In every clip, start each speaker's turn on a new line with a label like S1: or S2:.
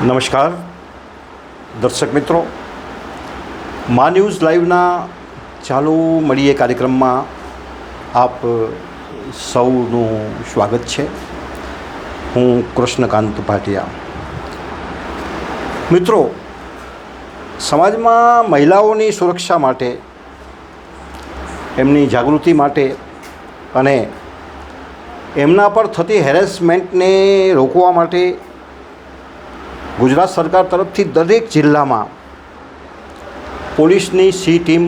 S1: નમસ્કાર દર્શક મિત્રો, મા ન્યૂઝ લાઈવના ચાલુ મળીએ કાર્યક્રમમાં આપ સૌનું સ્વાગત છે. હું કૃષ્ણકાંત ભાટિયા. મિત્રો, સમાજમાં મહિલાઓની સુરક્ષા માટે, એમની જાગૃતિ માટે અને એમના પર થતી હેરેસમેન્ટને રોકવા માટે ગુજરાત સરકાર તરફથી દરેક જિલ્લામાં પોલીસની સી ટીમ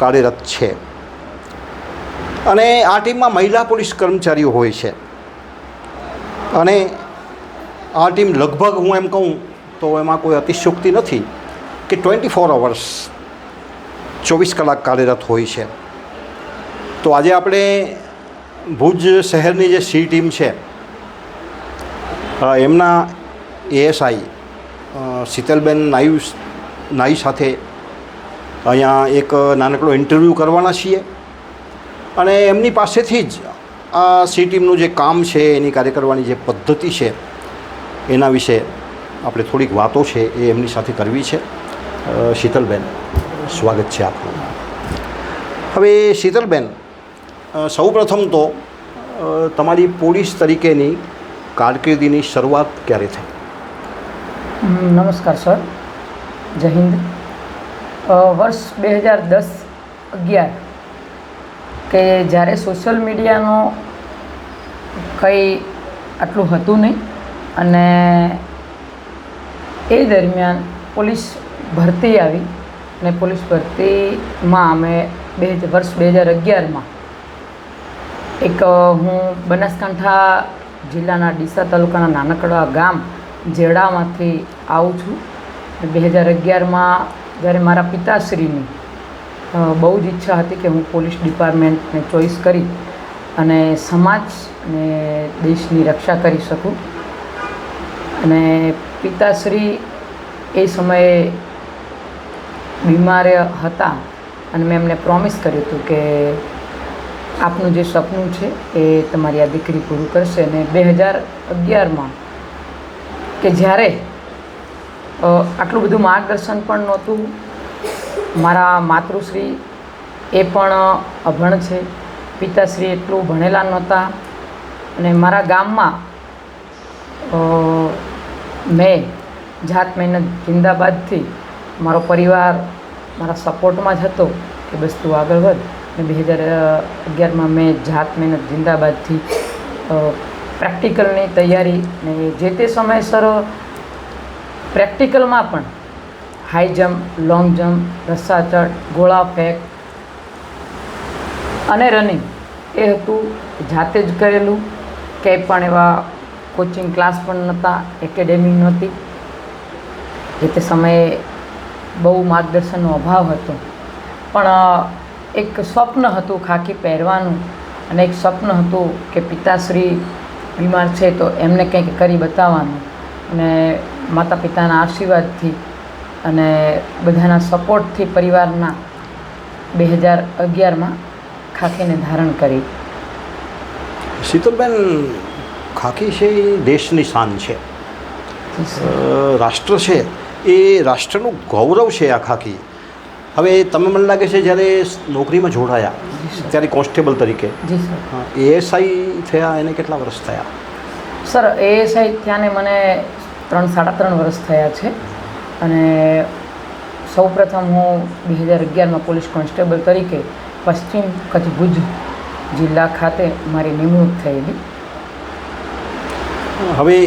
S1: કાર્યરત છે અને આ ટીમમાં મહિલા પોલીસ કર્મચારીઓ હોય છે. અને આ ટીમ લગભગ હું એમ કહું તો એમાં કોઈ અતિશયોક્તિ નથી કે 24 અવર્સ 24 કલાક કાર્યરત હોય છે. તો આજે આપણે ભુજ શહેરની જે સી ટીમ છે એમના એએસઆઈ શીતલબેન નાઈ સાથે અહીંયા એક નાનકડો ઇન્ટરવ્યૂ કરવાના છીએ અને એમની પાસેથી જ આ સી ટીમનું જે કામ છે, એની કાર્ય કરવાની જે પદ્ધતિ છે, એના વિશે આપણે થોડીક વાતો છે એ એમની સાથે કરવી છે. શીતલબેન, સ્વાગત છે આપનું. હવે શીતલબેન, સૌપ્રથમ તો તમારી પોલીસ તરીકેની કારકિર્દીની શરૂઆત ક્યારે થઈ?
S2: નમસ્કાર સર, જય હિન્દ. વર્ષ 2010-11 કે જ્યારે સોશિયલ મીડિયાનો કંઈ આટલું હતું નહીં અને એ દરમિયાન પોલીસ ભરતી આવી અને પોલીસ ભરતીમાં અમે વર્ષ 2011માં હું બનાસકાંઠા જિલ્લાના ડીસા તાલુકાના નાનકડા ગામ જેડામાંથી આવું છું. 2011માં જ્યારે મારા પિતાશ્રીની બહુ જ ઈચ્છા હતી કે હું પોલીસ ડિપાર્ટમેન્ટને ચોઈસ કરી અને સમાજ અને દેશની રક્ષા કરી શકું. અને પિતાશ્રી એ સમયે બીમાર હતા અને મેં એમને પ્રોમિસ કર્યું હતું કે આપનું જે સપનું છે એ તમારી આ દીકરી પૂરું કરશે. અને 2011માં કે જ્યારે આટલું બધું માર્ગદર્શન પણ નહોતું, મારા માતૃશ્રી એ પણ અભણ છે, પિતાશ્રી એટલું ભણેલા નહોતા અને મારા ગામમાં મેં જાત મહેનત જિંદાબાદથી મારો પરિવાર મારા સપોર્ટમાં જ હતો કે બસ તું આગળ વધ. અને 2011માં મેં જાત મહેનત જિંદાબાદથી પ્રેક્ટિકલની તૈયારી ને જે તે સમયસર પ્રેક્ટિકલમાં પણ હાઈ જમ્પ, લોંગ જમ્પ, રસ્સાચડ, ગોળા ફેંક અને રનિંગ એ હતું જાતે જ કરેલું. ક્યાંય પણ એવા કોચિંગ ક્લાસ પણ નહોતા, એકેડેમી નહોતી. જે તે સમયે બહુ માર્ગદર્શનનો અભાવ હતો, પણ એક સ્વપ્ન હતું ખાખી પહેરવાનું અને એક સ્વપ્ન હતું કે પિતાશ્રી બીમાર છે તો એમને કંઈક કરી બતાવવાનું. અને માતા પિતાના આશીર્વાદથી અને બધાના સપોર્ટથી પરિવારના 2011માં ખાખીને ધારણ કરી.
S1: શીતલબેન, ખાખી છે એ દેશની શાન છે, રાષ્ટ્ર છે એ રાષ્ટ્રનું ગૌરવ છે આ ખાખી. હવે તમે મને લાગે છે જ્યારે નોકરીમાં જોડાયા ત્યારે કોન્સ્ટેબલ તરીકે,
S2: જી સર,
S1: એએસઆઈ થયા એને કેટલા વર્ષ થયા?
S2: સર એએસઆઈ થયાને મને 3-3.5 વર્ષ થયા છે. અને સૌપ્રથમ હું 2011માં પોલીસ કોન્સ્ટેબલ તરીકે પશ્ચિમ કચ્છ ભુજ જિલ્લા ખાતે મારી નિમણૂક થયેલી.
S1: હવે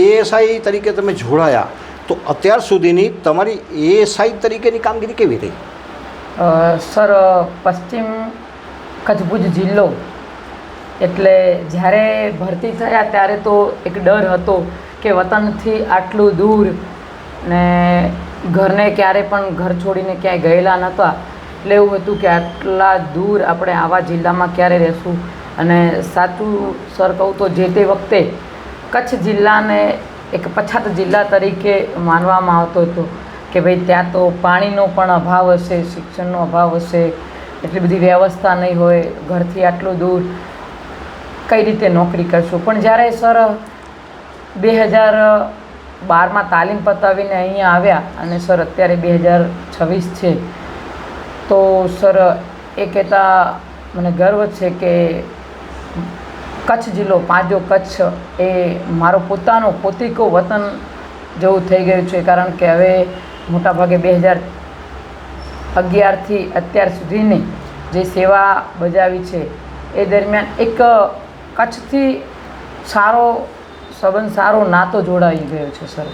S1: એએસઆઈ તરીકે તમે જોડાયા તો અત્યાર સુધીની તમારી એએસઆઈ તરીકેની કામગીરી કેવી રહી?
S2: સર, પશ્ચિમ કચ્છ ભુજ જિલ્લો એટલે જ્યારે ભરતી થયા ત્યારે તો એક ડર હતો કે વતનથી આટલું દૂર ને ઘરને ક્યારે પણ ઘર છોડીને ક્યાંય ગયેલા નહોતા, એટલે એવું હતું કે આટલા દૂર આપણે આવા જિલ્લામાં ક્યારે રહેશું. અને સાચું સર કહું તો જે તે વખતે કચ્છ જિલ્લાને એક પછાત જિલ્લા તરીકે માનવામાં આવતો હતો કે ભાઈ ત્યાં તો પાણીનો પણ અભાવ હશે, શિક્ષણનો અભાવ હશે, એટલી બધી વ્યવસ્થા નહીં હોય, ઘરથી આટલું દૂર કઈ રીતે નોકરી કરશું. પણ જ્યારે સર 2000 12માં તાલીમ પતાવીને અહીંયા આવ્યા અને સર અત્યારે 2026 છે. તો સર એ કહેતા મને ગર્વ છે કે કચ્છ જિલ્લો પાંજો કચ્છ એ મારો પોતાનો પોતિકો વતન જેવું થઈ ગયું છે. કારણ કે હવે મોટાભાગે 2011થી અત્યાર સુધીની જે સેવા બજાવી છે એ દરમિયાન એક કચ્છથી સારો સંબંધ, સારો નાતો જોડાઈ ગયો છે સર.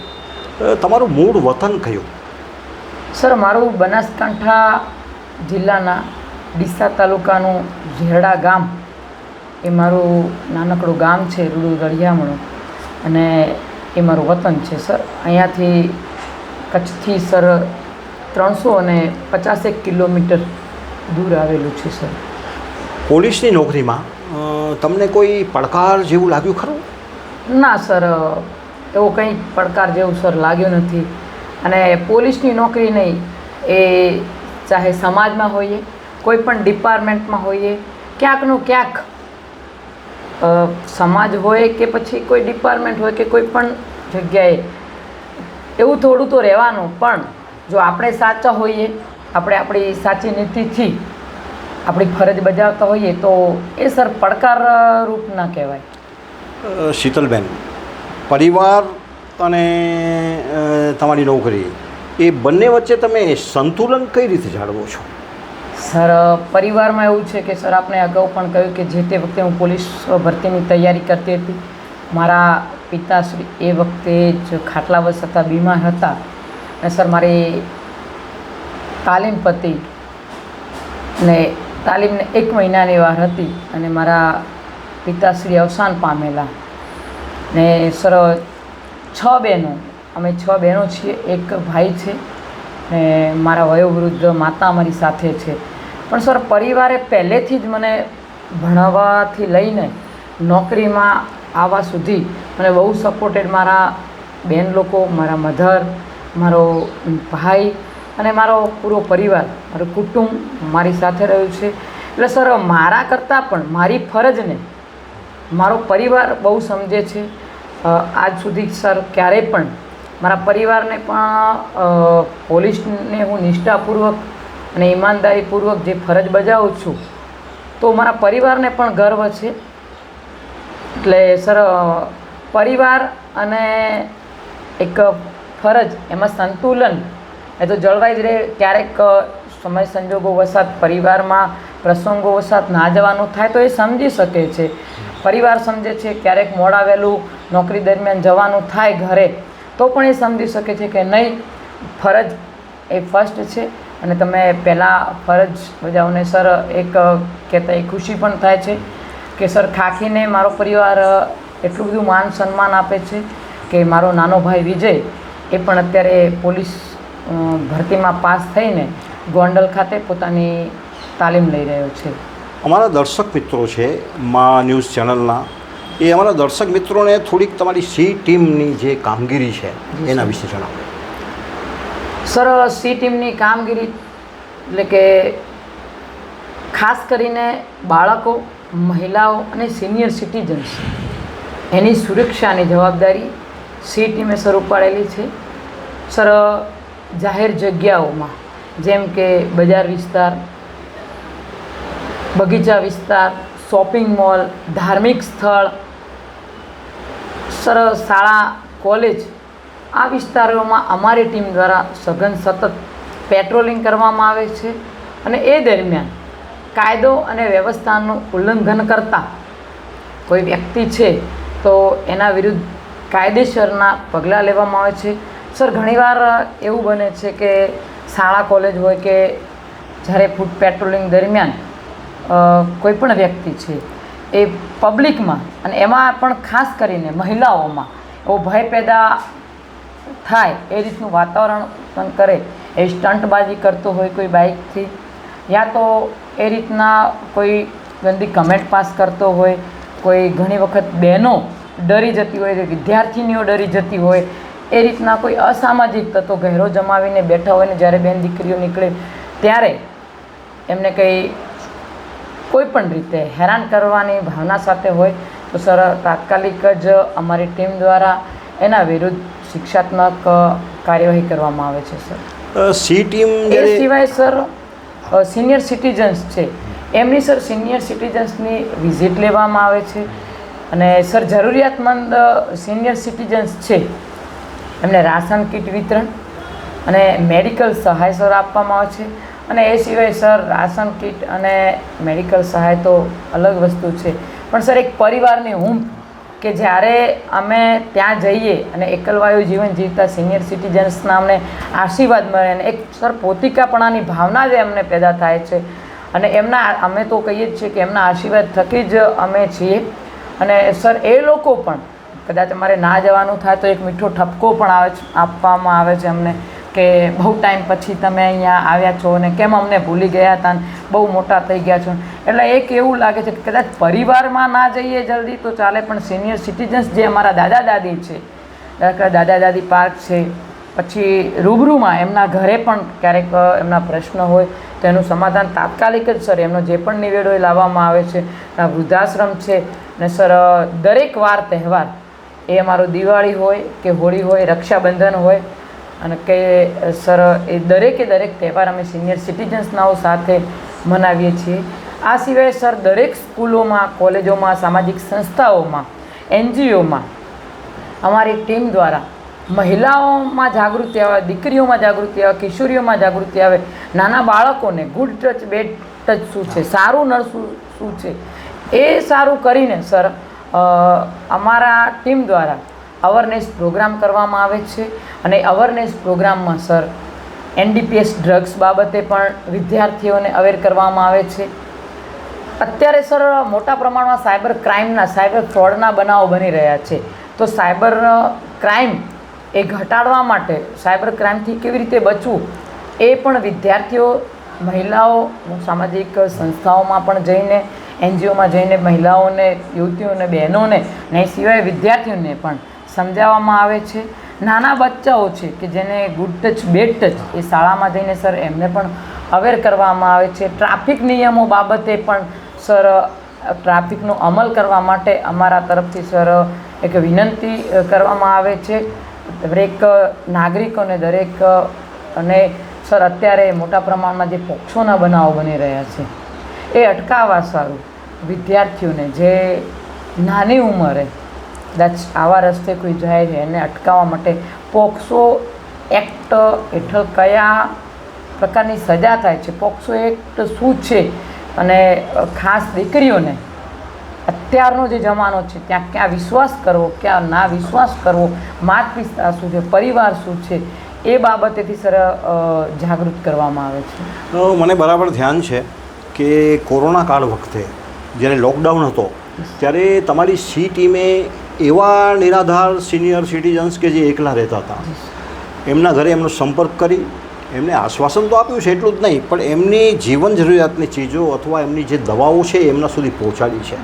S1: તમારું મૂળ વતન કયું?
S2: સર મારું બનાસકાંઠા જિલ્લાના ડીસા તાલુકાનું ઝેરડા ગામ એ મારું નાનકડું ગામ છે, રૂડું રળિયામણું, અને એ મારું વતન છે સર. અહીંયાથી કચ્છથી સર 350 કિલોમીટર દૂર આવેલું છે સર.
S1: પોલીસની નોકરીમાં તમને કોઈ પડકાર જેવું લાગ્યું ખરું?
S2: ના સર, એવો કંઈ પડકાર જેવું સર લાગ્યું નથી. અને પોલીસની નોકરી નહીં, એ ચાહે સમાજમાં હોઈએ, કોઈ પણ ડિપાર્ટમેન્ટમાં હોઈએ, ક્યાંકનું ક્યાંક સમાજ હોય કે પછી કોઈ ડિપાર્ટમેન્ટ હોય કે કોઈ પણ જગ્યાએ એવું થોડું તો રહેવાનું. પણ જો આપણે સાચા હોઈએ, આપણે આપણી સાચી નીતિથી આપણી ફરજ બજાવતા હોઈએ તો એ સર પડકારરૂપ ના કહેવાય.
S1: શીતલબેન, પરિવાર અને તમારી નોકરી એ બંને વચ્ચે તમે સંતુલન કઈ રીતે જાળવો છો?
S2: સર પરિવારમાં એવું છે કે સર આપણે અગાઉ પણ કહ્યું કે જે તે વખતે હું પોલીસ ભરતીની તૈયારી કરતી હતી. મારા પિતાશ્રી એ વખતે જ ખાટલાવશ હતા, બીમાર હતા, અને સર મારી તાલીમ પતી ને તાલીમને 1 મહિનાની વાર હતી અને મારા પિતાશ્રી અવસાન પામેલા. ને સર 6 બહેનો, અમે 6 બહેનો છીએ, એક ભાઈ છે ને મારા વયોવૃદ્ધ માતા અમારી સાથે છે. પણ સર પરિવારે પહેલેથી જ મને ભણવાથી લઈને નોકરીમાં આવવા સુધી મને બહુ સપોર્ટેડ. મારા બહેન લોકો, મારા મધર, મારો ભાઈ અને મારો પૂરો પરિવાર, મારું કુટુંબ મારી સાથે રહ્યું છે. એટલે સર મારા કરતાં પણ મારી ફરજને મારો પરિવાર બહુ સમજે છે. આજ સુધી સર ક્યારેય પણ મારા પરિવારને પણ પોલીસને હું નિષ્ઠાપૂર્વક અને ઈમાનદારીપૂર્વક જે ફરજ બજાવું છું તો મારા પરિવારને પણ ગર્વ છે. એટલે સર પરિવાર અને એક ફરજ એમાં સંતુલન એ તો જળવાઈ જ રહે. ક્યારેક સમય સંજોગો વસાત પરિવારમાં પ્રસંગો વસાત ના જવાનું થાય તો એ સમજી શકે છે, પરિવાર સમજે છે. ક્યારેક મોડા વહેલું નોકરી દરમિયાન જવાનું થાય ઘરે તો પણ એ સમજી શકે છે કે નહીં, ફરજ એ ફર્સ્ટ છે અને તમે પહેલાં ફરજ બજાવને. સર એક કહેતા એ ખુશી પણ થાય છે કે સર ખાખીને મારો પરિવાર એટલું બધું માન સન્માન આપે છે કે મારો નાનો ભાઈ વિજય એ પણ અત્યારે પોલીસ ભરતીમાં પાસ થઈને ગોંડલ ખાતે પોતાની તાલીમ લઈ રહ્યો છે.
S1: અમારા દર્શક મિત્રો છે મા ન્યૂઝ ચેનલના, એ અમારા દર્શક મિત્રોને થોડીક તમારી સી ટીમની જે કામગીરી છે એના વિશે જણાવો.
S2: સર સી ટીમની કામગીરી એટલે કે ખાસ કરીને બાળકો, મહિલાઓ અને સિનિયર સિટીઝન્સ એની સુરક્ષાની જવાબદારી સી ટીમે સર ઉપાડેલી છે. સર જાહેર જગ્યાઓમાં જેમ કે બજાર વિસ્તાર, બગીચા વિસ્તાર, શોપિંગ મોલ, ધાર્મિક સ્થળ, સર શાળા, કોલેજ, આ વિસ્તારોમાં અમારી ટીમ દ્વારા સઘન સતત પેટ્રોલિંગ કરવામાં આવે છે. અને એ દરમિયાન કાયદો અને વ્યવસ્થાનું ઉલ્લંઘન કરતા કોઈ વ્યક્તિ છે તો એના વિરુદ્ધ કાયદેસરના પગલાં લેવામાં આવે છે. સર ઘણીવાર એવું બને છે કે શાળા કોલેજ હોય કે જ્યારે ફૂટ પેટ્રોલિંગ દરમિયાન કોઈ પણ વ્યક્તિ છે એ પબ્લિકમાં અને એમાં પણ ખાસ કરીને મહિલાઓમાં એવો ભય પેદા થાય એ રીતનું વાતાવરણ પણ કરે, એ સ્ટંટબાજી કરતો હોય કોઈ બાઇકથી, યા તો એ રીતના કોઈ ગંદી કમેન્ટ પાસ કરતો હોય, કોઈ ઘણી વખત બહેનો ડરી જતી હોય, વિદ્યાર્થીનીઓ ડરી જતી હોય, એ રીતના કોઈ અસામાજિક તત્વો ઘેરો જમાવીને બેઠા હોય ને જ્યારે બેન દીકરીઓ નીકળે ત્યારે એમને કંઈ કોઈ પણ રીતે હેરાન કરવાની ભાવના સાથે હોય તો સર તાત્કાલિક જ અમારી ટીમ દ્વારા એના વિરુદ્ધ શિક્ષાત્મક કાર્યવાહી કરવામાં આવે છે સર.
S1: સી ટીમ
S2: એ સિવાય સર સિનિયર સિટીઝન્સ છે એમની સર સિનિયર સિટીઝન્સની વિઝિટ લેવામાં આવે છે અને સર જરૂરિયાતમંદ સિનિયર સિટીઝન્સ છે એમને રાશન કીટ વિતરણ અને મેડિકલ સહાય સર આપવામાં આવે છે. અને એ સિવાય સર રાશન કીટ અને મેડિકલ સહાય તો અલગ વસ્તુ છે, પણ સર એક પરિવારની હૂંફ કે જ્યારે અમે ત્યાં જઈએ અને એકલવાયુ જીવન જીવતા સિનિયર સિટીઝન્સના અમને આશીર્વાદ મળે અને એક સર પોતિકાપણાની ભાવના જે અમને પેદા થાય છે અને એમના અમે તો કહીએ જ છીએ કે એમના આશીર્વાદ થકી જ અમે છીએ. અને સર એ લોકો પણ કદાચ અમારે ના જવાનું થાય તો એક મીઠો ઠપકો પણ આપવામાં આવે છે અમને કે બહુ ટાઈમ પછી તમે અહીંયા આવ્યા છો અને કેમ અમને ભૂલી ગયા હતા ને બહુ મોટા થઈ ગયા છો. એટલે એક એવું લાગે છે કે કદાચ પરિવારમાં ના જઈએ જલ્દી તો ચાલે, પણ સિનિયર સિટીઝન્સ જે અમારા દાદા દાદી છે, દાદા દાદી પાર્ક છે, પછી રૂબરૂમાં એમના ઘરે પણ ક્યારેક એમના પ્રશ્ન હોય તો એનું સમાધાન તાત્કાલિક જ સર એમનો જે પણ નિવેડો એ લાવવામાં આવે છે. વૃદ્ધાશ્રમ છે ને સર દરેક વાર તહેવાર એ અમારો દિવાળી હોય કે હોળી હોય, રક્ષાબંધન હોય અને કે સર એ દરેકે દરેક તહેવાર અમે સિનિયર સિટીઝન્સનાઓ સાથે મનાવીએ છીએ. આ સિવાય સર દરેક સ્કૂલોમાં, કોલેજોમાં, સામાજિક સંસ્થાઓમાં, NGOમાં અમારી ટીમ દ્વારા મહિલાઓમાં જાગૃતિ આવે, દીકરીઓમાં જાગૃતિ આવે, કિશોરીઓમાં જાગૃતિ આવે, નાના બાળકોને ગુડ ટચ બેડ ટચ શું છે, સારું નરસું શું છે એ સારું કરીને સર અમારા ટીમ દ્વારા અવેરનેસ પ્રોગ્રામ કરવામાં આવે છે. અને અવેરનેસ પ્રોગ્રામમાં સર NDPS ડ્રગ્સ બાબતે પણ વિદ્યાર્થીઓને અવેર કરવામાં આવે છે. અત્યારે સર મોટા પ્રમાણમાં સાયબર ક્રાઇમના, સાયબર ફ્રોડના બનાવો બની રહ્યા છે, તો સાયબર ક્રાઇમ એ ઘટાડવા માટે સાયબર ક્રાઇમથી કેવી રીતે બચવું એ પણ વિદ્યાર્થીઓ, મહિલાઓ, સામાજિક સંસ્થાઓમાં પણ જઈને, NGOમાં જઈને મહિલાઓને, યુવતીઓને, બહેનોને ને એ સિવાય વિદ્યાર્થીઓને પણ સમજાવવામાં આવે છે. નાના બચ્ચાઓ છે કે જેને ગુડ ટચ બેડ ટચ એ શાળામાં જઈને સર એમને પણ અવેર કરવામાં આવે છે. ટ્રાફિક નિયમો બાબતે પણ સર ટ્રાફિકનો અમલ કરવા માટે અમારા તરફથી સર એક વિનંતી કરવામાં આવે છે દરેક નાગરિકોને, દરેક. અને સર અત્યારે મોટા પ્રમાણમાં જે પોક્સોના બનાવો બની રહ્યા છે એ અટકાવવા સારું વિદ્યાર્થીઓને જે નાની ઉંમરે કદાચ આવા રસ્તે કોઈ જાય છે એને અટકાવવા માટે પોક્સો એક્ટ હેઠળ કયા પ્રકારની સજા થાય છે, પોક્સો એક્ટ શું છે, અને ખાસ દીકરીઓને અત્યારનો જે જમાનો છે ત્યાં ક્યાં વિશ્વાસ કરવો, ક્યાં ના વિશ્વાસ કરવો, માત પિતા શું છે, પરિવાર શું છે એ બાબતેથી સર જાગૃત કરવામાં આવે છે.
S1: મને બરાબર ધ્યાન છે કે કોરોના કાળ વખતે જ્યારે લોકડાઉન હતો ત્યારે તમારી સી ટીમે એવા નિરાધાર સિનિયર સિટીઝન્સ કે જે એકલા રહેતા હતા એમના ઘરે એમનો સંપર્ક કરી એમને આશ્વાસન તો આપ્યું છે, એટલું જ નહીં પણ એમની જીવન જરૂરિયાતની ચીજો અથવા એમની જે દવાઓ છે એમના સુધી પહોંચાડી છે.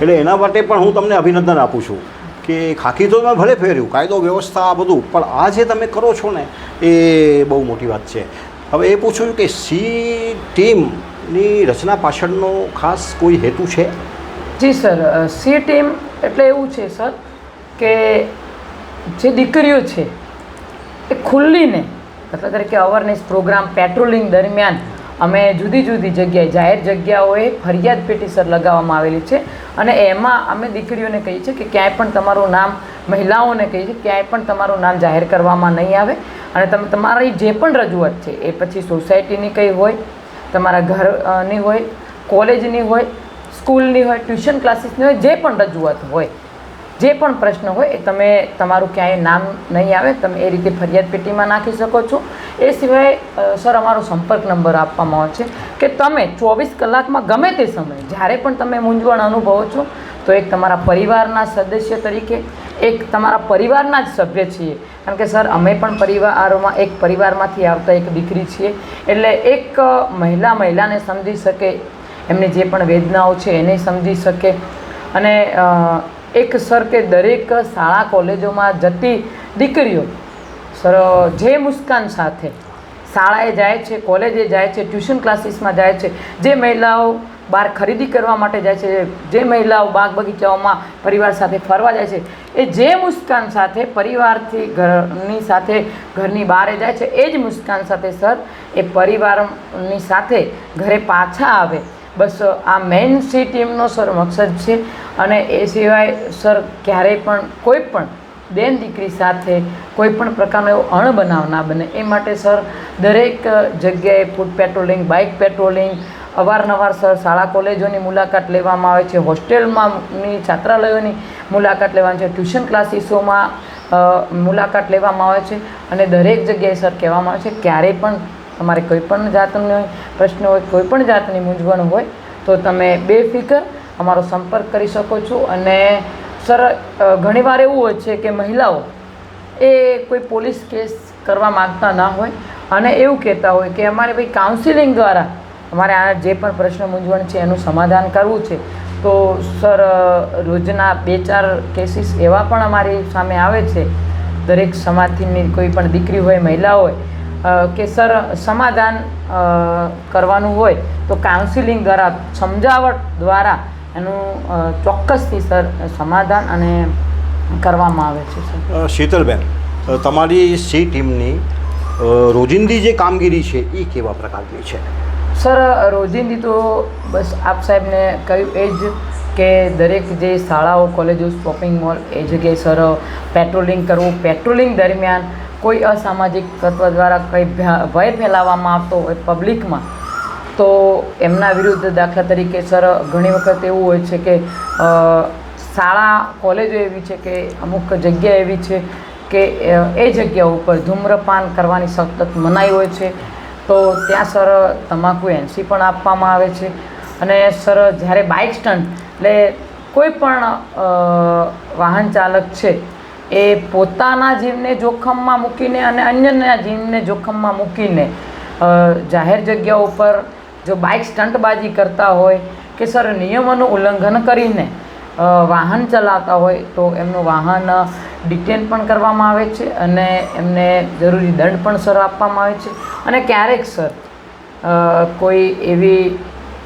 S1: એટલે એના માટે પણ હું તમને અભિનંદન આપું છું કે ખાખી તો તમે ભલે ફેર્યું, કાયદો વ્યવસ્થા આ બધું, પણ આ જે તમે કરો છો ને એ બહુ મોટી વાત છે. હવે એ પૂછ્યું કે સી ટીમની રચના પાછળનો ખાસ કોઈ હેતુ છે?
S2: જી સર, સી ટીમ એટલે એવું છે સર કે જે દીકરીઓ છે એ ખુલ્લીને દાખલા તરીકે અવેરનેસ પ્રોગ્રામ, પેટ્રોલિંગ દરમિયાન અમે જુદી જુદી જગ્યાએ, જાહેર જગ્યાઓએ ફરિયાદ પેટી સર લગાવવામાં આવેલી છે અને એમાં અમે દીકરીઓને કહીએ છીએ કે ક્યાંય પણ તમારું નામ, મહિલાઓને કહીએ છીએ ક્યાંય પણ તમારું નામ જાહેર કરવામાં નહીં આવે અને તમે તમારી જે પણ રજૂઆત છે એ પછી સોસાયટીની કંઈ હોય, તમારા ઘરની હોય, કોલેજની હોય, સ્કૂલની હોય, ટ્યુશન ક્લાસીસની હોય, જે પણ રજૂઆત હોય, જે પણ પ્રશ્ન હોય એ તમે તમારું ક્યાંય નામ નહીં આવે તમે એ રીતે ફરિયાદ પેટીમાં નાખી શકો છો. એ સિવાય સર અમારો સંપર્ક નંબર આપવામાં આવે છે કે તમે 24 કલાકમાં ગમે તે સમયે જ્યારે પણ તમે મૂંઝવણ અનુભવો છો તો એક તમારા પરિવારના સદસ્ય તરીકે, એક તમારા પરિવારના જ સભ્ય છીએ, કારણ કે સર અમે પણ પરિવારમાં એક પરિવારમાંથી આવતા એક દીકરી છીએ, એટલે એક મહિલાને સમજી શકે, એમની જે પણ વેદનાઓ છે એને સમજી શકે. અને એક સર કે દરેક શાળા કોલેજોમાં જતી દીકરીઓ સર જે મુસ્કાન સાથે શાળાએ જાય છે, કોલેજે જાય છે, ટ્યુશન ક્લાસીસમાં જાય છે, જે મહિલાઓ બહાર ખરીદી કરવા માટે જાય છે, જે મહિલાઓ બાગ બગીચાઓમાં પરિવાર સાથે ફરવા જાય છે, એ જે મુસ્કાન સાથે પરિવારથી ઘરની સાથે ઘરની બહાર જાય છે, એ જ મુસ્કાન સાથે સર એ પરિવારની સાથે ઘરે પાછા આવે, બસ આ મેઇન સી ટીમનો સર મકસદ છે. અને એ સિવાય સર ક્યારેય પણ કોઈ પણ બેન દીકરી સાથે કોઈ પણ પ્રકારનો એવો અણબનાવ ના બને એ માટે સર દરેક જગ્યાએ ફૂટ પેટ્રોલિંગ, બાઇક પેટ્રોલિંગ, અવારનવાર સર શાળા કોલેજોની મુલાકાત લેવામાં આવે છે, હોસ્ટેલમાંની છાત્રાલયોની મુલાકાત લેવાની છે, ટ્યુશન ક્લાસીસોમાં મુલાકાત લેવામાં આવે છે. અને દરેક જગ્યાએ સર કહેવામાં આવે છે ક્યારેય પણ તમારે કોઈ પણ જાતનો પ્રશ્ન હોય, કોઈ પણ જાતની મૂંઝવણ હોય તો તમે બેફિકર અમારો સંપર્ક કરી શકો છો. અને સર ઘણીવાર એવું હોય છે કે મહિલાઓ એ કોઈ પોલીસ કેસ કરવા માગતા ના હોય અને એવું કહેતા હોય કે અમારે ભાઈ કાઉન્સિલિંગ દ્વારા અમારે આ જે પણ પ્રશ્ન મૂંઝવણ છે એનું સમાધાન કરવું છે. તો સર રોજના 2-4 કેસીસ એવા પણ અમારી સામે આવે છે, દરેક સમાજની કોઈ પણ દીકરી હોય, મહિલા હોય, કે સર સમાધાન કરવાનું હોય તો કાઉન્સિલિંગ દ્વારા, સમજાવટ દ્વારા એનું ચોક્કસથી સર સમાધાન અને કરવામાં આવે છે. સર
S1: શીતલબેન, તમારી સી ટીમની રોજિંદી જે કામગીરી છે એ કેવા પ્રકારની છે?
S2: સર રોજિંદી તો બસ આપ સાહેબને કહ્યું એ જ કે દરેક જે શાળાઓ, કોલેજો, શોપિંગ મોલ એ જગ્યાએ સર પેટ્રોલિંગ કરવું, પેટ્રોલિંગ દરમિયાન કોઈ અસામાજિક તત્વ દ્વારા કંઈ ભય ફેલાવવામાં આવતો હોય પબ્લિકમાં તો એમના વિરુદ્ધ, દાખલા તરીકે સર ઘણી વખત એવું હોય છે કે શાળા કોલેજો એવી છે કે અમુક જગ્યા એવી છે કે એ જગ્યા ઉપર ધૂમ્રપાન કરવાની સખત મનાઈ હોય છે, તો ત્યાં સર તમાકુ NC પણ આપવામાં આવે છે. અને સર જ્યારે બાઇક સ્ટન્ટ એટલે કોઈ પણ વાહન ચાલક છે એ પોતાના જીવને જોખમમાં મૂકીને અને અન્યના જીવને જોખમમાં મૂકીને જાહેર જગ્યાઓ ઉપર જો બાઇક સ્ટંટબાજી કરતા હોય કે સર નિયમોનું ઉલ્લંઘન કરીને વાહન ચલાવતા હોય તો એમનું વાહન ડિટેન પણ કરવામાં આવે છે અને એમને જરૂરી દંડ પણ સર આપવામાં આવે છે. અને ક્યારેક સર કોઈ એવી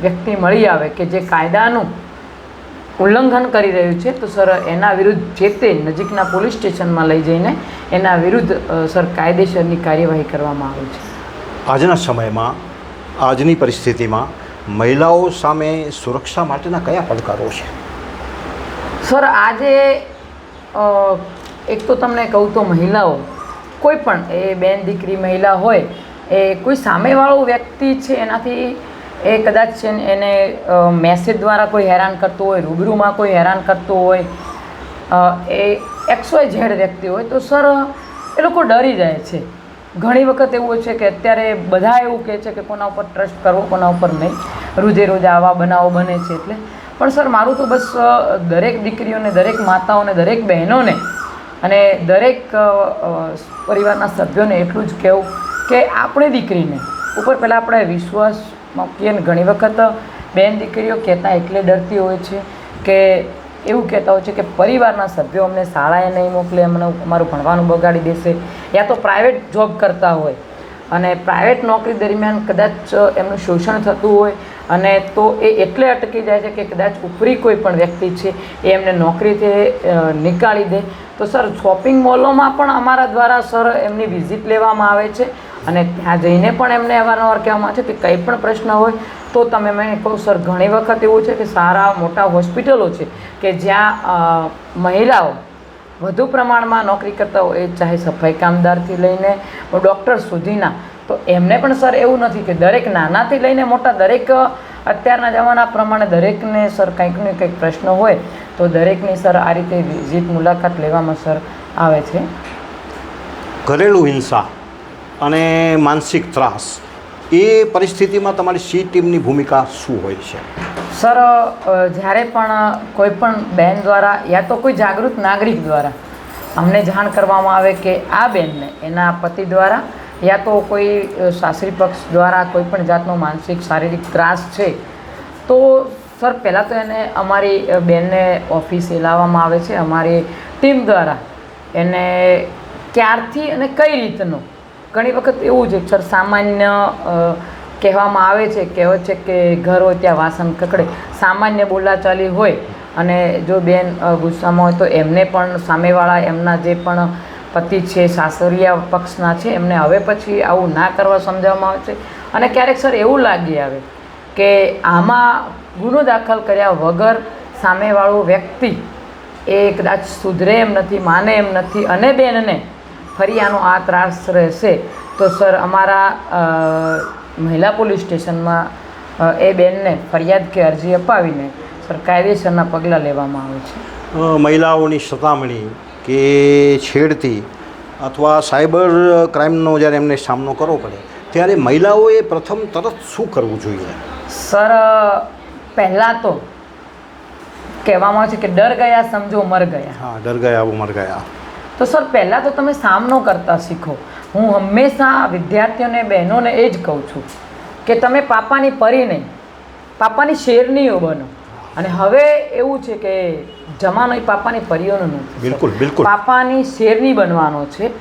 S2: વ્યક્તિ મળી આવે કે જે કાયદાનું ઉલ્લંઘન કરી રહ્યું છે તો સર એના વિરુદ્ધ જે તે નજીકના પોલીસ સ્ટેશનમાં લઈ જઈને એના વિરુદ્ધ સર કાયદેસરની કાર્યવાહી કરવામાં આવે છે.
S1: આજના સમયમાં, આજની પરિસ્થિતિમાં મહિલાઓ સામે સુરક્ષા માટેના કયા પડકારો છે?
S2: સર આજે એક તો તમને કહું તો મહિલાઓ કોઈ પણ એ બેન દીકરી મહિલા હોય એ કોઈ સામેવાળો વ્યક્તિ છે એનાથી એ કદાચ છે ને એને મેસેજ દ્વારા કોઈ હેરાન કરતું હોય, રૂબરૂમાં કોઈ હેરાન કરતું હોય, એ XYZ વ્યક્તિ હોય તો સર એ લોકો ડરી જાય છે. ઘણી વખત એવું હોય છે કે અત્યારે બધા એવું કહે છે કે કોના ઉપર ટ્રસ્ટ કરવો, કોના ઉપર નહીં, રોજે રોજ આવા બનાવો બને છે. એટલે પણ સર મારું તો બસ દરેક દીકરીઓને, દરેક માતાઓને, દરેક બહેનોને અને દરેક પરિવારના સભ્યોને એટલું જ કહેવું કે આપણી દીકરીને ઉપર પહેલાં આપણે વિશ્વાસ મૂકીએ. ને ઘણી વખત બેન દીકરીઓ કહેતા એટલે ડરતી હોય છે કે એવું કહેતા હોય છે કે પરિવારના સભ્યો અમને શાળાએ નહીં મોકલે, અમને અમારું ભણવાનું બગાડી દેશે, યા તો પ્રાઇવેટ જોબ કરતા હોય અને પ્રાઇવેટ નોકરી દરમિયાન કદાચ એમનું શોષણ થતું હોય અને તો એ એટલે અટકી જાય છે કે કદાચ ઉપરી કોઈ પણ વ્યક્તિ છે એ એમને નોકરીથી નીકાળી દે. તો સર શોપિંગ મોલોમાં પણ અમારા દ્વારા સર એમની વિઝિટ લેવામાં આવે છે અને ત્યાં જઈને પણ એમને અવારનવાર કહેવામાં આવે છે કે કંઈ પણ પ્રશ્ન હોય તો તમે, મેં કહું સર ઘણી વખત એવું છે કે સારા મોટા હોસ્પિટલો છે કે જ્યાં મહિલાઓ વધુ પ્રમાણમાં નોકરી કરતા હોય, ચાહે સફાઈ કામદારથી લઈને ડૉક્ટર સુધીના, તો એમને પણ સર એવું નથી કે દરેક નાનાથી લઈને મોટા દરેક અત્યારના જમાના પ્રમાણે દરેકને સર કંઈક ને કંઈક પ્રશ્ન હોય તો દરેકની સર આ રીતે વિઝિટ મુલાકાત લેવામાં સર આવે છે.
S1: ઘરેલું હિંસા અને માનસિક ત્રાસ એ પરિસ્થિતિમાં તમારી સી ટીમની ભૂમિકા શું હોય છે?
S2: સર જ્યારે પણ કોઈ પણ બેન દ્વારા યા તો કોઈ જાગૃત નાગરિક દ્વારા અમને જાણ કરવામાં આવે કે આ બેનને એના પતિ દ્વારા યા તો કોઈ સાસરી પક્ષ દ્વારા કોઈ પણ જાતનો માનસિક શારીરિક ત્રાસ છે તો સર પહેલાં તો એને અમારી બેનને ઓફિસે લાવવામાં આવે છે. અમારી ટીમ દ્વારા એને ક્યારથી અને કઈ રીતનું, ઘણી વખત એવું છે સર સામાન્ય કહેવામાં આવે છે, કહેવત છે કે ઘર હોય ત્યાં વાસણ ખખડે. સામાન્ય બોલાચાલી હોય અને જો બેન ગુસ્સામાં હોય તો એમને પણ સામેવાળા એમના જે પણ પતિ છે, સાસરિયા પક્ષના છે, એમને હવે પછી આવું ના કરવા સમજાવવામાં આવે છે. અને ક્યારેક સર એવું લાગી આવે કે આમાં ગુનો દાખલ કર્યા વગર સામેવાળો વ્યક્તિ એ કદાચ સુધરે એમ નથી, માને એમ નથી અને બેનને ફરી આનો આ ત્રાસ રહેશે તો સર અમારા મહિલા પોલીસ સ્ટેશનમાં એ બેનને ફરિયાદ કે અરજી અપાવીને સર કાયદેસરના પગલાં લેવામાં આવે છે.
S1: મહિલાઓની સતામણી કે છેડતી અથવા સાયબર ક્રાઇમનો જ્યારે એમને સામનો કરવો પડે ત્યારે મહિલાઓએ પ્રથમ તરત શું કરવું જોઈએ?
S2: સર પહેલાં તો કહેવામાં આવે છે કે ડર ગયા સમજો મર ગયા.
S1: હા, ડર ગયા વો મર ગયા.
S2: તો સર પહેલાં તો તમે સામનો કરતા શીખો. હું હંમેશા વિદ્યાર્થીઓને બહેનોને એ જ કહું છું કે તમે પાપાની પરી નહીં, પાપાની શેરનીઓ બનો. અને હવે એવું છે કે જમાનો એ પાપાની પરીઓનો નથી,
S1: બિલકુલ બિલકુલ
S2: પાપાની શેરની બનવાનો છે.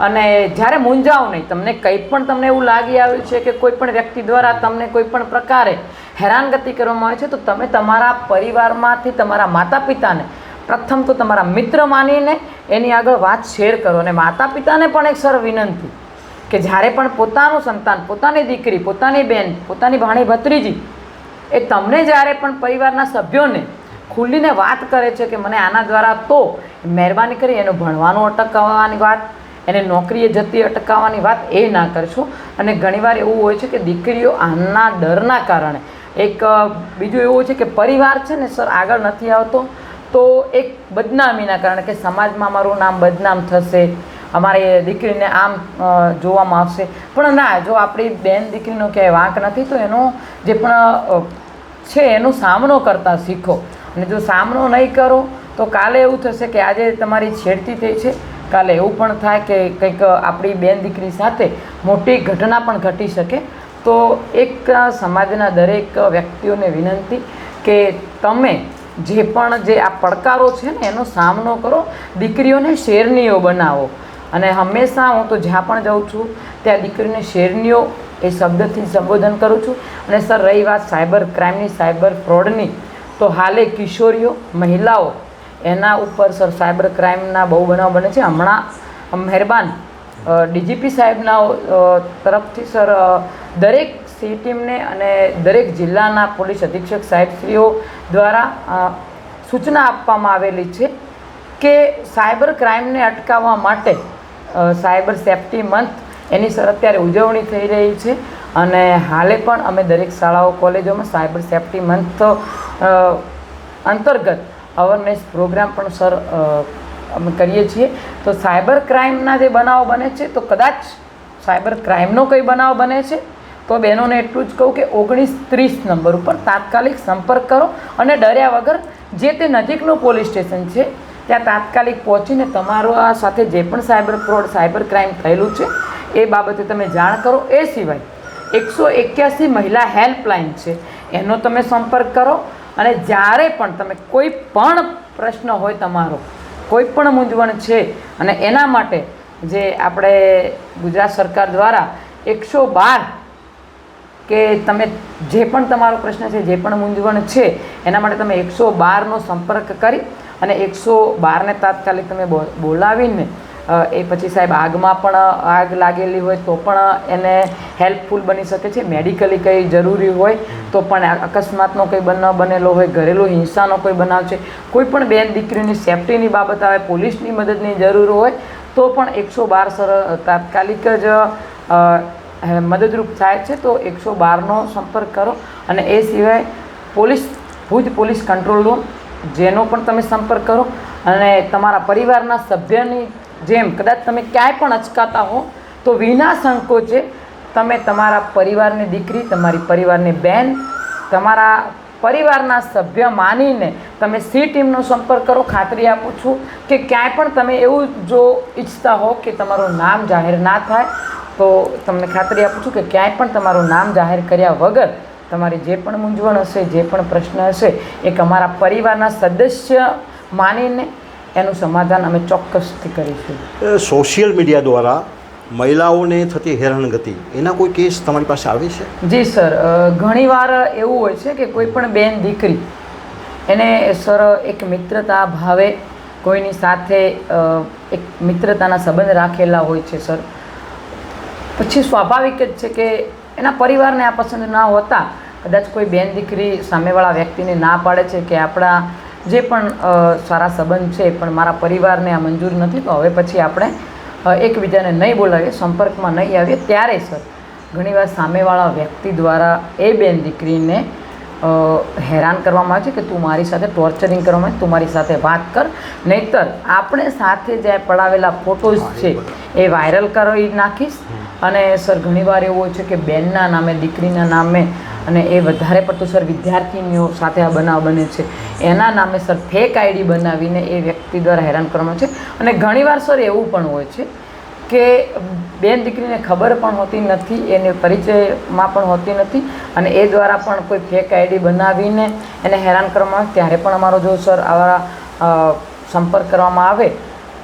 S2: અને જ્યારે મૂંઝાવ નહીં, તમને કંઈ પણ તમને એવું લાગી આવ્યું છે કે કોઈ પણ વ્યક્તિ દ્વારા તમને કોઈ પણ પ્રકારે હેરાનગતિ કરવામાં આવે છે તો તમે તમારા પરિવારમાંથી તમારા માતા પિતાને પ્રથમ તો તમારા મિત્ર માનીને એની આગળ વાત શેર કરો. અને માતા પિતાને પણ એક સર વિનંતી કે જ્યારે પણ પોતાનું સંતાન, પોતાની દીકરી, પોતાની બહેન, પોતાની ભાણી ભત્રીજી એ તમને જ્યારે પણ પરિવારના સભ્યોને ખુલીને વાત કરે છે કે મને આના દ્વારા તો મહેરબાની કરી એનું ભણવાનું અટકાવવાની વાત, એને નોકરીએ જતી અટકાવવાની વાત એ ના કરશો. અને ઘણીવાર એવું હોય છે કે દીકરીઓ આના ડરના કારણે એક બીજું એવું હોય છે કે પરિવાર છે ને સર આગળ નથી આવતો તો એક બદનામીના કારણે કે સમાજમાં અમારું નામ બદનામ થશે, અમારી દીકરીને આમ જોવામાં આવશે. પણ ના, જો આપણી બેન દીકરીનો ક્યાંય વાંક નથી તો એનો જે પણ છે એનો સામનો કરતા શીખો. અને જો સામનો નહીં કરો તો કાલે એવું થશે કે આજે તમારી છેડતી થઈ છે, કાલે એવું પણ થાય કે કંઈક આપણી બેન દીકરી સાથે મોટી ઘટના પણ ઘટી શકે. તો એક સમાજના દરેક વ્યક્તિઓને વિનંતી કે તમે જે પણ જે આ પડકારો છે ને એનો સામનો કરો, દીકરીઓને શેરનીઓ બનાવો. અને હંમેશા હું તો જ્યાં પણ જાઉં છું ત્યાં દીકરીને શેરનીઓ એ શબ્દથી સંબોધન કરું છું. અને સર રહી વાત સાયબર ક્રાઇમની, સાયબર ફ્રોડની, તો હાલે કિશોરીઓ, મહિલાઓ એના ઉપર સર સાયબર ક્રાઇમના બહુ બનાવ બને છે. હમણાં મહેરબાન ડીજીપી સાહેબના તરફથી સર દરેક સી ટીમને અને દરેક જિલ્લાના પોલીસ અધિક્ષક સાહેબશ્રીઓ દ્વારા સૂચના આપવામાં આવેલી છે કે સાયબર ક્રાઇમને અટકાવવા માટે સાયબર સેફ્ટી મંથ એની સર અત્યારે ઉજવણી થઈ રહી છે. અને હાલે પણ અમે દરેક શાળાઓ કોલેજોમાં સાયબર સેફ્ટી મંથ અંતર્ગત અવેરનેસ પ્રોગ્રામ પણ સર અમે કરીએ છીએ. તો સાયબર ક્રાઇમના જે બનાવો બને છે તો કદાચ સાયબર ક્રાઇમનો કોઈ બનાવ બને છે તો બહેનોને એટલું જ કહું કે 1930 નંબર ઉપર તાત્કાલિક સંપર્ક કરો અને ડર્યા વગર જે તે નજીકનું પોલીસ સ્ટેશન છે ત્યાં તાત્કાલિક પહોંચીને તમારો આ સાથે જે પણ સાયબર ફ્રોડ, સાયબર ક્રાઇમ થયેલું છે એ બાબતે તમે જાણ કરો. એ સિવાય 181 મહિલા હેલ્પલાઇન છે એનો તમે સંપર્ક કરો. અને જ્યારે પણ તમે કોઈ પણ પ્રશ્ન હોય, તમારો કોઈ પણ મૂંઝવણ છે અને એના માટે જે આપણે ગુજરાત સરકાર દ્વારા 112 કે તમે જે પણ તમારો પ્રશ્ન છે, જે પણ મૂંઝવણ છે એના માટે તમે 112નો સંપર્ક કરી અને 112ને તાત્કાલિક તમે બોલાવીને એ પછી સાહેબ આગમાં પણ આગ લાગેલી હોય તો પણ એને હેલ્પફુલ બની શકે છે. મેડિકલી કંઈ જરૂરી હોય તો પણ અકસ્માતનો કંઈ બનાવ બનેલો હોય, ઘરેલું હિંસાનો કોઈ બનાવ છે, કોઈ પણ બેન દીકરીની સેફ્ટીની બાબત આવે, પોલીસની મદદની જરૂર હોય તો પણ 112 સર તાત્કાલિક જ મદદરૂપ થાય છે. તો 112નો સંપર્ક કરો. અને એ સિવાય ભુજ પોલીસ કંટ્રોલ રૂમ જેનો પણ તમે સંપર્ક કરો. અને તમારા પરિવારના સભ્યની જેમ કદાચ તમે ક્યાંય પણ અચકાતા હો તો વિના સંકોચે તમે તમારા પરિવારની દીકરી, તમારી પરિવારની બહેન, તમારા પરિવારના સભ્ય માનીને તમે સી ટીમનો સંપર્ક કરો. ખાતરી આપું છું કે ક્યાંય પણ તમે એવું જો ઈચ્છતા હો કે તમારું નામ જાહેર ના થાય તો તમને ખાતરી આપું છું કે ક્યાંય પણ તમારું નામ જાહેર કર્યા વગર તમારી જે પણ મૂંઝવણ હશે, જે પણ પ્રશ્ન હશે, એક અમારા પરિવારના સદસ્ય માનીને એનું સમાધાન અમે ચોક્કસથી કરીશું.
S1: સોશિયલ મીડિયા દ્વારા મહિલાઓને થતી હેરાનગતિ એના કોઈ કેસ તમારી પાસે આવે છે?
S2: જી સર, ઘણીવાર એવું હોય છે કે કોઈ પણ બેન દીકરી એને સર એક મિત્રતા ભાવે કોઈની સાથે એક મિત્રતાના સંબંધ રાખેલા હોય છે સર. પછી સ્વાભાવિક જ છે કે એના પરિવારને આ પસંદ ના હોતા કદાચ કોઈ બેન દીકરી સામેવાળા વ્યક્તિને ના પાડે છે કે આપણા જે પણ સારા સંબંધ છે પણ મારા પરિવારને આ મંજૂર નથી, તો હવે પછી આપણે એકબીજાને નહીં બોલાવીએ, સંપર્કમાં નહીં આવીએ. ત્યારે સર ઘણીવાર સામેવાળા વ્યક્તિ દ્વારા એ બેન દીકરીને હેરાન કરવામાં આવે છે કે તું મારી સાથે ટોર્ચરિંગ કરવામાં આવે, તું મારી સાથે વાત કર, નહીંતર આપણે સાથે જે પડાવેલા ફોટોઝ છે એ વાયરલ કરી નાખીશ. અને સર ઘણીવાર એવું હોય છે કે બેનના નામે, દીકરીના નામે, અને એ વધારે પડતું સર વિદ્યાર્થીનીઓ સાથે આ બનાવ બને છે, એના નામે સર ફેક આઈડી બનાવીને એ વ્યક્તિ દ્વારા હેરાન કરવામાં આવે છે. અને ઘણીવાર સર એવું પણ હોય છે કે બેન દીકરીને ખબર પણ હોતી નથી, એને પરિચયમાં પણ હોતી નથી, અને એ દ્વારા પણ કોઈ ફેક આઈડી બનાવીને એને હેરાન કરવામાં આવે. ત્યારે પણ અમારો જો સર આવા સંપર્ક કરવામાં આવે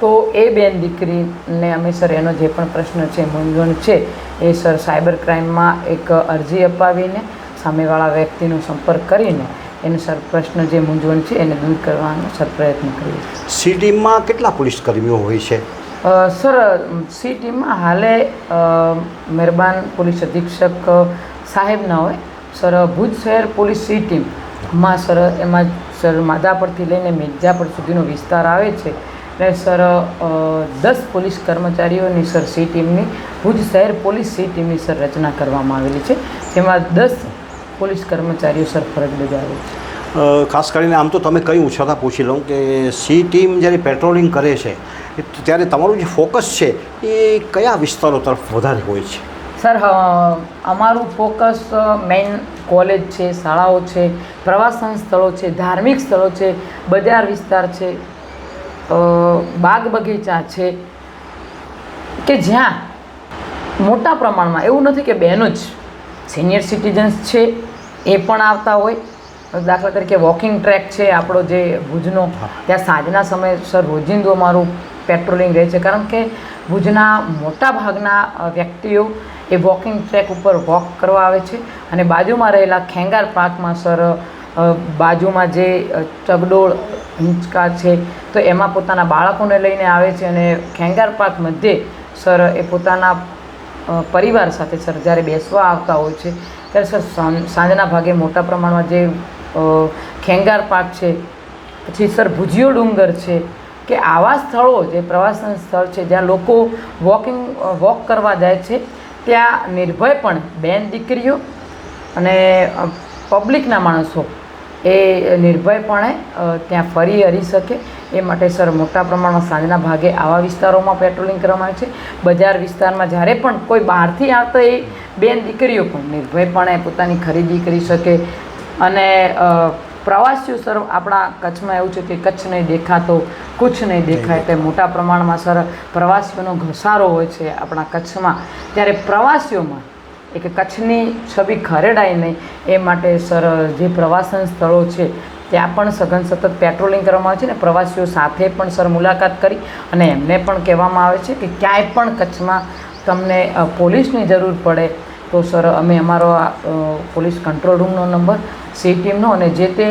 S2: તો એ બેન દીકરીને અમે સર એનો જે પણ પ્રશ્ન છે, મૂંઝવણ છે, એ સર સાયબર ક્રાઇમમાં એક અરજી અપાવીને સામેવાળા વ્યક્તિનો સંપર્ક કરીને એને સર પ્રશ્ન જે મૂંઝવણ છે એને દૂર કરવાનો સર પ્રયત્ન કરીએ છીએ.
S1: સી ટીમમાં કેટલા પોલીસ કર્મીઓ હોય છે?
S2: સર સી ટીમમાં હાલે મહેરબાન પોલીસ અધિક્ષક સાહેબના હોય સર. ભુજ શહેર પોલીસ સી ટીમમાં સર એમાં સર માધાપરથી લઈને મિર્જાપર સુધીનો વિસ્તાર આવે છે. અને સર 10 પોલીસ કર્મચારીઓની સર સી ટીમની, ભુજ શહેર પોલીસ સી ટીમની સર રચના કરવામાં આવેલી છે, જેમાં 10 પોલીસ કર્મચારીઓ સર ફરજ બજાવે છે.
S1: ખાસ કરીને આમ તો તમે કહ્યું, છતાં પૂછી લઉં કે સી ટીમ જ્યારે પેટ્રોલિંગ કરે છે ત્યારે તમારું જે ફોકસ છે એ કયા વિસ્તારો તરફ વધારે હોય છે?
S2: સર અમારું ફોકસ મેઇન કોલેજ છે, શાળાઓ છે, પ્રવાસન સ્થળો છે, ધાર્મિક સ્થળો છે, બજાર વિસ્તાર છે, બાગ બગીચા છે, કે જ્યાં મોટા પ્રમાણમાં, એવું નથી કે બહેનો જ, સિનિયર સિટીઝન્સ છે એ પણ આવતા હોય. દાખલા તરીકે વોકિંગ ટ્રેક છે આપણો જે ભુજનો, ત્યાં સાંજના સમયે સર રોજિંદુ અમારું પેટ્રોલિંગ રહે છે, કારણ કે ભુજના મોટા ભાગના વ્યક્તિઓ એ વોકિંગ ટ્રેક ઉપર વોક કરવા આવે છે. અને બાજુમાં રહેલા ખેંગાર પાર્કમાં સર બાજુમાં જે ચગડોળ હિંચકા છે તો એમાં પોતાના બાળકોને લઈને આવે છે, અને ખેંગાર પાર્ક મધ્યે સર એ પોતાના પરિવાર સાથે સર જ્યારે બેસવા આવતા હોય છે ત્યારે સર સાંજના ભાગે મોટા પ્રમાણમાં જે ખેંગાર પાર્ક છે, પછી સર ભુજિયો ડુંગર છે, કે આવા સ્થળો જે પ્રવાસન સ્થળ છે જ્યાં લોકો વોક કરવા જાય છે, ત્યાં નિર્ભયપણે બેન દીકરીઓ અને પબ્લિકના માણસો એ નિર્ભયપણે ત્યાં ફરી હરી શકે એ માટે સર મોટા પ્રમાણમાં સાંજના ભાગે આવા વિસ્તારોમાં પેટ્રોલિંગ કરવામાં આવે છે. બજાર વિસ્તારમાં જ્યારે પણ કોઈ બહારથી આવતા એ બેન દીકરીઓ પણ નિર્ભયપણે પોતાની ખરીદી કરી શકે. અને પ્રવાસીઓ સર આપણા કચ્છમાં એવું છે કે કચ્છ નહીં દેખાતો કુછ નહીં દેખાય, એટલે મોટા પ્રમાણમાં સર પ્રવાસીઓનો ઘસારો હોય છે આપણા કચ્છમાં. ત્યારે પ્રવાસીઓમાં એક કચ્છની છબી ખરેડાય નહીં એ માટે સર જે પ્રવાસન સ્થળો છે ત્યાં પણ સઘન સતત પેટ્રોલિંગ કરવામાં આવે છે, ને પ્રવાસીઓ સાથે પણ સર મુલાકાત કરી અને એમને પણ કહેવામાં આવે છે કે ક્યાંય પણ કચ્છમાં તમને પોલીસની જરૂર પડે તો સર અમે અમારો પોલીસ કંટ્રોલ રૂમનો નંબર, સી ટીમનો, અને જે તે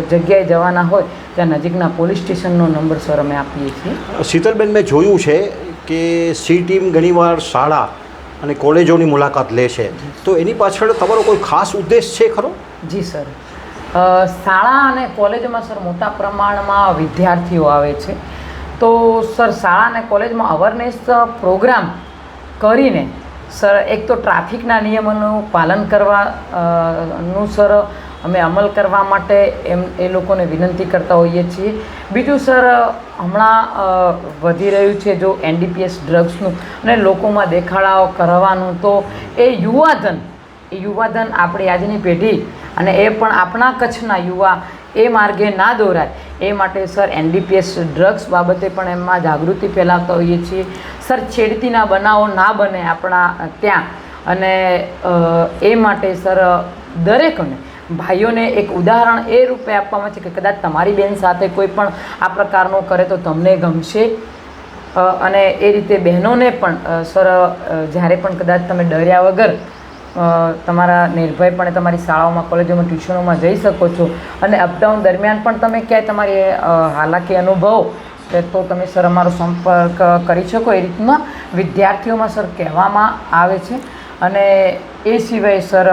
S2: જગ્યાએ જવાના હોય ત્યાં નજીકના પોલીસ સ્ટેશનનો નંબર સર અમે આપીએ છીએ.
S1: શીતલબેન, મેં જોયું છે કે સી ટીમ ઘણીવાર શાળા અને કોલેજોની મુલાકાત લે છે, તો એની પાછળ તમારો કોઈ ખાસ ઉદ્દેશ છે ખરો?
S2: જી સર, શાળા અને કોલેજમાં સર મોટા પ્રમાણમાં વિદ્યાર્થીઓ આવે છે, તો સર શાળા અને કોલેજમાં અવેરનેસ પ્રોગ્રામ કરીને સર એક તો ટ્રાફિકના નિયમોનું પાલન કરવાનું સર અમે અમલ કરવા માટે એ લોકોને વિનંતી કરતા હોઈએ છીએ. બીજું સર હમણાં વધી રહ્યું છે જો NDPS ડ્રગ્સનું અને લોકોમાં દેખાડાઓ કરવાનું, તો એ યુવાધન આપણી આજની પેઢી અને એ પણ આપણા કચ્છના યુવા એ માર્ગે ના દોરાય એ માટે સર NDPS ડ્રગ્સ બાબતે પણ એમાં જાગૃતિ ફેલાવતા હોઈએ છીએ. સર છેડતીના બનાવો ના બને આપણા ત્યાં, અને એ માટે સર દરેકને ભાઈઓને એક ઉદાહરણ એ રૂપે આપવામાં છે કે કદાચ તમારી બેન સાથે કોઈ પણ આ પ્રકારનું કરે તો તમને ગમશે અને એ રીતે બહેનોને પણ સર જ્યારે પણ કદાચ તમે ડર્યા વગર તમારા નિર્ભયપણે તમારી શાળાઓમાં કોલેજોમાં ટ્યુશનોમાં જઈ શકો છો અને અપડાઉન દરમિયાન પણ તમે ક્યાંય તમારી હાલાકી અનુભવો તો તમે સર અમારો સંપર્ક કરી શકો એ રીતના વિદ્યાર્થીઓમાં સર કહેવામાં આવે છે. અને એ સિવાય સર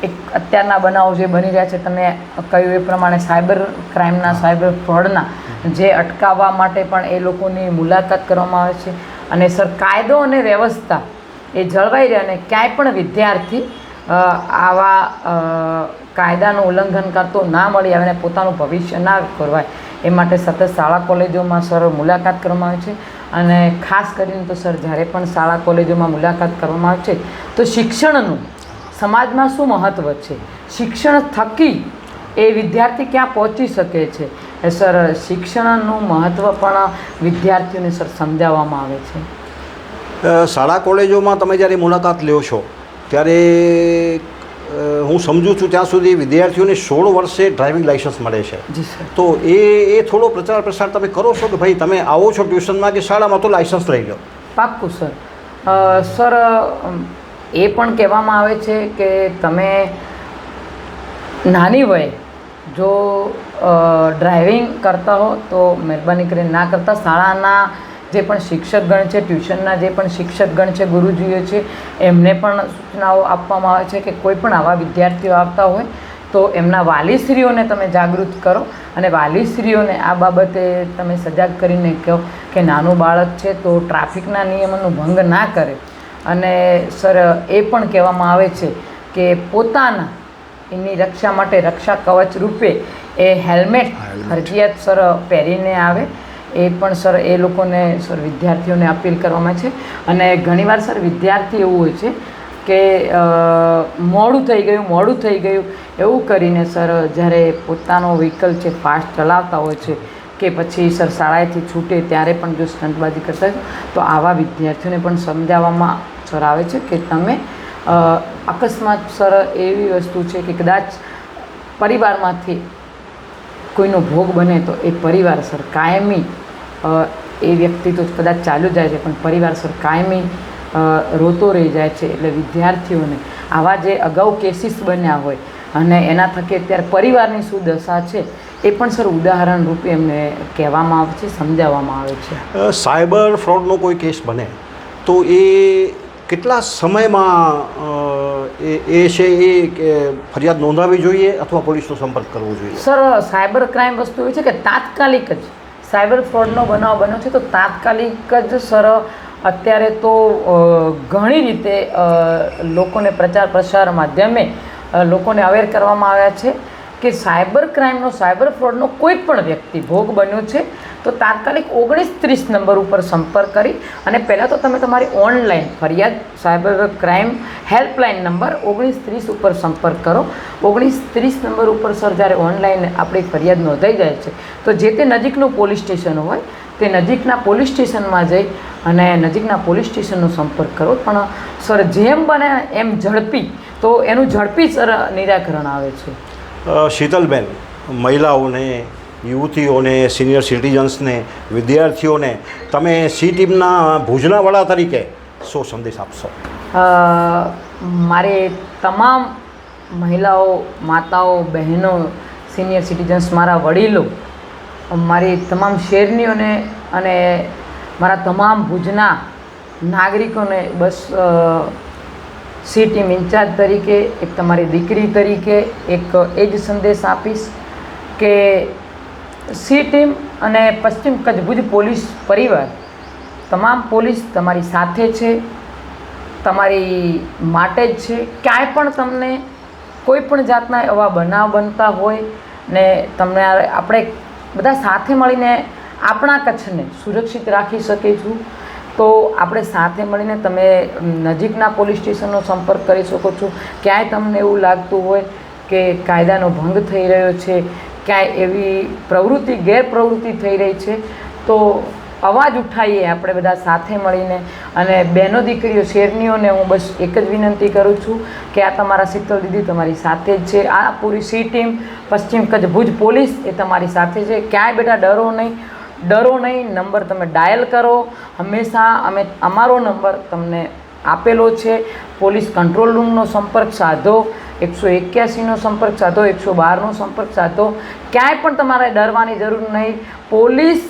S2: એક અત્યારના બનાવો જે બની રહ્યા છે તમે કહ્યું એ પ્રમાણે સાયબર ક્રાઇમના સાયબર ફ્રોડના જે અટકાવવા માટે પણ એ લોકોની મુલાકાત કરવામાં આવે છે. અને સર કાયદો અને વ્યવસ્થા એ જળવાઈ રહે અને ક્યાંય પણ વિદ્યાર્થી આવા કાયદાનું ઉલ્લંઘન કરતો ના મળી આવે અને પોતાનું ભવિષ્ય ના ખોરવાય એ માટે સતત શાળા કોલેજોમાં સર મુલાકાત કરવામાં આવે છે. અને ખાસ કરીને તો સર જ્યારે પણ શાળા કોલેજોમાં મુલાકાત કરવામાં આવે છે તો શિક્ષણનું સમાજમાં શું મહત્ત્વ છે, શિક્ષણ થકી એ વિદ્યાર્થી ક્યાં પહોંચી શકે છે, એ સર શિક્ષણનું મહત્ત્વ પણ વિદ્યાર્થીઓને સર સમજાવવામાં આવે છે.
S1: શાળા કોલેજોમાં તમે જ્યારે મુલાકાત લ્યો છો ત્યારે હું સમજું છું ત્યાં સુધી વિદ્યાર્થીઓને 16 વર્ષે ડ્રાઇવિંગ લાઇસન્સ મળે છે.
S2: જી સર.
S1: તો એ થોડો પ્રચાર પ્રસાર તમે કરો છો કે ભાઈ તમે આવો છો ટ્યુશનમાં કે શાળામાં તો લાઇસન્સ લઈ લો?
S2: પાક્કું સર. સર એ પણ કહેવામાં આવે છે કે તમે નાની વયે જો ડ્રાઇવિંગ કરતા હો તો મહેરબાની કરીને ના કરતા. શાળાના જે પણ શિક્ષકગણ છે, ટ્યુશનના જે પણ શિક્ષકગણ છે, ગુરુજીઓ છે, એમને પણ સૂચનાઓ આપવામાં આવે છે કે કોઈ પણ આવા વિદ્યાર્થીઓ આવતા હોય તો એમના વાલીશ્રીઓને તમે જાગૃત કરો અને વાલીશ્રીઓને આ બાબતે તમે સજાગ કરીને કહો કે નાનું બાળક છે તો ટ્રાફિકના નિયમોનું ભંગ ના કરે. અને સર એ પણ કહેવામાં આવે છે કે પોતાના એની રક્ષા માટે રક્ષા કવચ રૂપે એ હેલ્મેટ ફરજિયાત સર પહેરીને આવે. એ પણ સર એ લોકોને સર વિદ્યાર્થીઓને અપીલ કરવામાં છે. અને ઘણીવાર સર વિદ્યાર્થી એવું હોય છે કે મોડું થઈ ગયું એવું કરીને સર જ્યારે પોતાનો વ્હીકલ છે ફાસ્ટ ચલાવતા હોય છે કે પછી સર શાળાએથી છૂટે ત્યારે પણ જો સ્ટંટબાજી કરતા હોય તો આવા વિદ્યાર્થીઓને પણ સમજાવવામાં સર આવે છે કે તમે અકસ્માત સર એવી વસ્તુ છે કે કદાચ પરિવારમાંથી કોઈનો ભોગ બને તો એ પરિવાર સર કાયમી એ વ્યક્તિ તો કદાચ ચાલ્યું જાય છે પણ પરિવાર સર કાયમી રોતો રહી જાય છે. એટલે વિદ્યાર્થીઓને આવા જે અગાઉ કેસીસ બન્યા હોય અને એના થકી અત્યારે પરિવારની શું દશા છે એ પણ સર ઉદાહરણ રૂપે એમને કહેવામાં આવે છે, સમજાવવામાં આવે છે.
S1: સાયબર ફ્રોડનો કોઈ કેસ બને તો એ કેટલા સમયમાં એ છે એ ફરિયાદ નોંધાવવી જોઈએ અથવા પોલીસનો સંપર્ક કરવો જોઈએ?
S2: સર સાયબર ક્રાઇમ વસ્તુ એવી છે કે તાત્કાલિક જ સાયબર ફ્રોડનો બનાવ બન્યો છે તો તાત્કાલિક જ સર અત્યારે તો ઘણી રીતે લોકોને પ્રચાર પ્રસાર માધ્યમે લોકોને અવેર કરવામાં આવ્યા છે કે સાયબર ક્રાઇમનો સાયબર ફ્રોડનો કોઈ પણ વ્યક્તિ ભોગ બન્યો છે તો તાત્કાલિક 1930 નંબર ઉપર સંપર્ક કરી અને પહેલાં તો તમે તમારી ઓનલાઈન ફરિયાદ સાયબર ક્રાઇમ હેલ્પલાઇન નંબર 1930 ઉપર સંપર્ક કરો. 1930 નંબર ઉપર સર જ્યારે ઓનલાઈન આપણી ફરિયાદ નોંધાઈ જાય છે તો જે તે નજીકનું પોલીસ સ્ટેશન હોય તે નજીકના પોલીસ સ્ટેશનમાં જઈ અને નજીકના પોલીસ સ્ટેશનનો સંપર્ક કરો. પણ સર જેમ બને એમ ઝડપી તો એનું ઝડપી સર નિરાકરણ આવે છે.
S1: શીતલબેન, મહિલાઓને, યુવતીઓને, સિનિયર સિટીઝન્સને, વિદ્યાર્થીઓને તમે સી ટીમના ભુજના વડા તરીકે શું સંદેશ આપશો?
S2: મારે તમામ મહિલાઓ, માતાઓ, બહેનો, સિનિયર સિટીઝન્સ, મારા વડીલો, મારી તમામ શહેરનીઓને અને મારા તમામ ભુજના નાગરિકોને બસ સી ટીમ ઇન્ચાર્જ તરીકે, એક તમારી દીકરી તરીકે એક એ જ સંદેશ આપીશ કે સી ટીમ અને પશ્ચિમ કચ્છ ભુજ પોલીસ પરિવાર, તમામ પોલીસ તમારી સાથે છે, તમારી માટે જ છે. ક્યાંય પણ તમને કોઈ પણ જાતના એવા બનાવ બનતા હોય ને તમને આપણે બધા સાથે મળીને આપણા કચ્છને સુરક્ષિત રાખી શકીશું તો આપણે સાથે મળીને તમે નજીકના પોલીસ સ્ટેશનનો સંપર્ક કરી શકો છો. ક્યાંય તમને એવું લાગતું હોય કે કાયદાનો ભંગ થઈ રહ્યો છે, ક્યાંય એવી પ્રવૃત્તિ ગેરપ્રવૃત્તિ થઈ રહી છે તો અવાજ ઉઠાવીએ આપણે બધા સાથે મળીને. અને બહેનો દીકરીઓ શેરનીઓને હું બસ એક જ વિનંતી કરું છું કે આ તમારા શીતલ દીદી તમારી સાથે જ છે. આ પૂરી સી ટીમ પશ્ચિમ કચ્છ ભુજ પોલીસ એ તમારી સાથે છે. ક્યાંય બેટા ડરો નહીં, ડરો નહીં, નંબર તમે ડાયલ કરો. હંમેશા અમે અમારો નંબર તમને આપેલો છે. પોલીસ કંટ્રોલ રૂમનો સંપર્ક સાધો, 181નો સંપર્ક સાધો, 112નો સંપર્ક સાધો. ક્યાંય પણ તમારે ડરવાની જરૂર નહીં. પોલીસ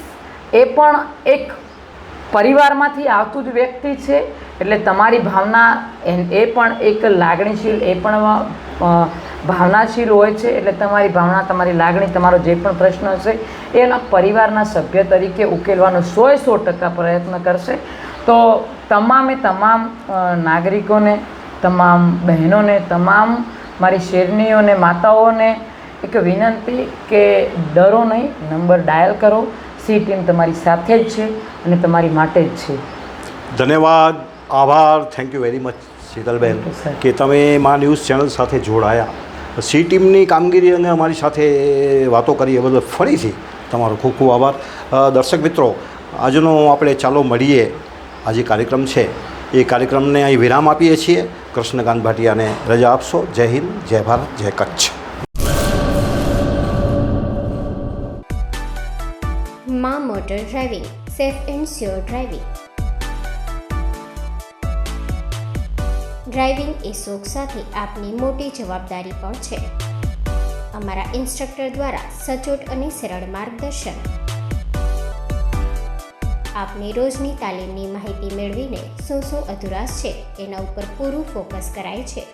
S2: એ પણ એક પરિવારમાંથી આવતું જ વ્યક્તિ છે, એટલે તમારી ભાવના એ પણ એક લાગણીશીલ, એ પણ ભાવનાશીલ હોય છે. એટલે તમારી ભાવના, તમારી લાગણી, તમારો જે પણ પ્રશ્ન હશે એના પરિવારના સભ્ય તરીકે ઉકેલવાનો 100% પ્રયત્ન કરશે. તો તમામે તમામ નાગરિકોને, તમામ બહેનોને, તમામ મારી શેરનીઓને, માતાઓને એક વિનંતી કે ડરો નહીં, નંબર ડાયલ કરો. સી ટીમ તમારી સાથે જ છે અને તમારી માટે જ છે.
S1: ધન્યવાદ, આભાર, thank you very much Shitalben
S2: Thank you, sir.
S1: કે તમે મા ન્યૂઝ ચેનલ સાથે જોડાયા. સી ટીમની કામગીરી અને અમારી સાથે વાતો કરી એ બદલ ફરીથી તમારો ખૂબ ખૂબ આભાર. દર્શક મિત્રો, આજનો આપણે ચાલો મળીએ આ જે કાર્યક્રમ છે એ કાર્યક્રમને અહીં વિરામ આપીએ છીએ. કૃષ્ણકાંત ભાટિયાને રજા આપશો. જય હિન્દ, જય ભારત, જય કચ્છ.
S3: માં motor driving, safe and sure driving. Driving એ શોખ સાથે આપની મોટી જવાબદારી પણ છે. અમારા ઇન્સ્ટ્રક્ટર દ્વારા સચોટ અને સરળ માર્ગદર્શન. આપની રોજની તાલીમની માહિતી મેળવીને શું અધુરાશ છે એના ઉપર પૂરું ફોકસ કરાય છે.